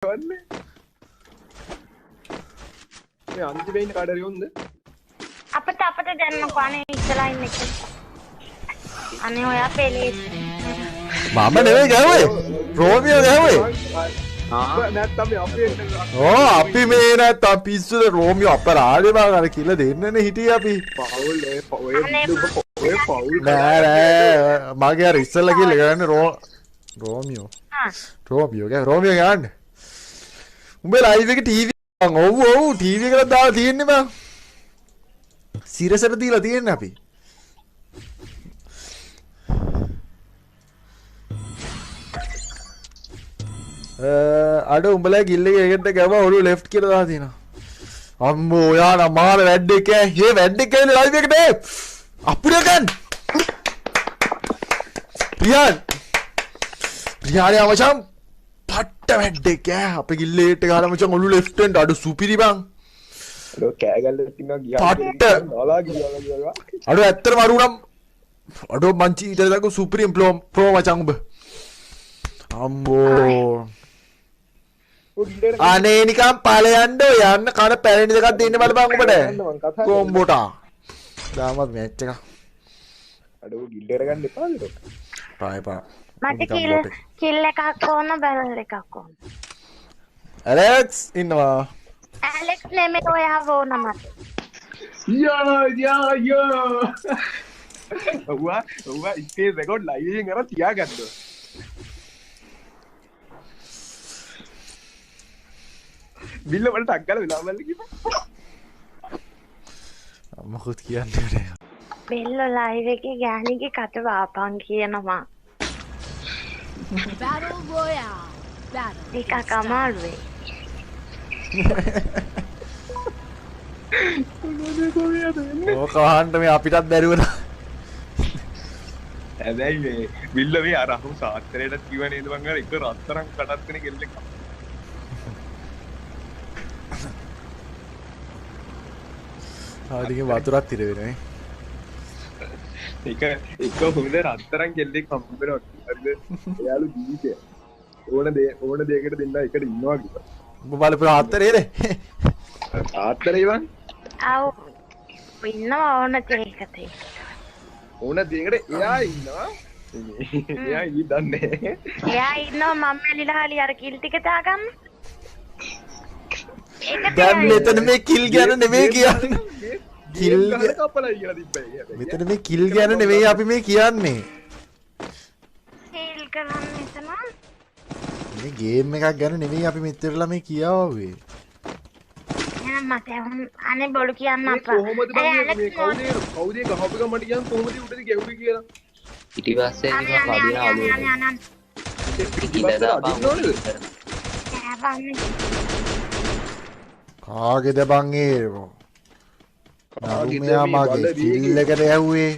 මේ අන්තිමේ ඉන්න කාඩරි හොඳ අපිට දැන්නකෝ අනේ ඉස්සලා ඉන්න එක. අනේ ඔයා පෙලේ. මම නෙවෙයි ගැහුවේ. රෝමියෝ ගැහුවේ. නැත්තම් අපි ඕ අපි මේ නැත්තම් පිස්සුද රෝමියෝ අපරාධේ බං අර කියලා දෙන්නනේ හිටියේ අපි. පවුල් ඔය පවුල් නෑ මගේ අර ඉස්සලා කියලා ගන්නේ රෝමියෝ. රෝමියෝ ගන්න. උඹේ ලයිව් එකේ ටීවී ඔව් ටීවී එකකට දාලා තියෙන්නේ බං. සිරසට දීලා තියෙන්නේ අපි. අඩ උඹලා ගිල්ල එකකට ගම ඔලුව ලෙෆ්ට් කියලා දාලා තියෙනවා. අම්මෝ ඔයා නම් මාර වැඩෙක් ඈ. හේ වැඩෙක් ඇවිල්ලා ලයිව් එකට අප්පුඩිය ගන්න. ප්‍රියානේ මචං පට්ට වැඩෙක් ඈ. අපේ ගිල්ලේට ගාලා මචං ඔලුව ලෙෆ්ට් එන්ට අඩ සුපිරි බං. කෑගල්ල තිනවා ගියා නාලා ගියා අඩෝ ඇත්තටම අරු නම් අඩෝ මංචි ඊට දක සුප්‍රීම් ප්‍රෝ මචං උඹ අම්බෝ අනේ නිකන් ඵලයන්ඩ යන්න කන පැරණි දෙකක් දෙන්න බලපන් උඹට කොම්බෝටා දාමත් මැච් එක අඩෝ ගිල්ලේට ගන්න එපාද පායපා මට කිල් එකක් ඕන බැරල් එකක් ඕන. ඇලෙක්ස් ඉන්නවා. ඇලෙක්ස් නෙමෙයි ඔයා ඕන මට. යා ඔවා ඉස්සේ රෙකෝඩ් ලයිව් එකෙන් අර තියාගන්න. බිල්ල වලට ටක් ගාලා වෙලා බලන්න කිව්වා. මොකද කියන්නේ නෑ. බෙල්ල ලයිව් එකේ ගෑණිගේ කට වාපන් කියනවා. Battle Royale. Battle. ඒක කමාරුවේ. ඕක වහන්න මේ අපිටත් බැරිවුණා. හැබැයි මේ බිල්ල මේ අර අහු සාත්තරේට කිව්ව නේද මං අර එක රත්තරන් කඩත් වෙන කෙල්ලෙක්. ආදිගේ වතුරක් තිර වෙනවා. එක හොඳ රත්තරන් කෙල්ලෙක් හම්බෙනවා. හරිද? එයාලු ජීවිතය. ඕන දෙයකට දෙන්න එකට ඉන්නවා කියලා. උඹ බලපු ආත්තරේද? ආත්තරේ වන්? ආව් ඉන්නවා ඕන දෙයකට. ඕන දෙයකට එයා ඉන්නවා. එයා ඉඳන්නේ. එයා ඉන්නවා මම එලිලා හරි අර කිල් ටික දාගන්න. දැන් මෙතන මේ කිල් ගැන නෙමෙයි කියන්නේ. කිල් කපලා කියලා තිබ්බයි. මෙතන මේ කිල් ගැන නෙමෙයි අපි මේ කියන්නේ. කිල් කරන්න එතන. මේ ගේම් එකක් ගැන නෙමෙයි අපි මෙච්චරලා මේ කියාවේ. එහෙනම් මට අනේ බොළු කියන්න අපා. කොහොමද මේ කවුද ගහපු එක මට කියන්න කොහොමද උඩට ගැහුවේ කියලා. ඊට පස්සේ නිකන් වදිනා ඔලුවට. කාගේද බං ඒ? මෙයා මගේ කිල් එකට ඇහුවේ.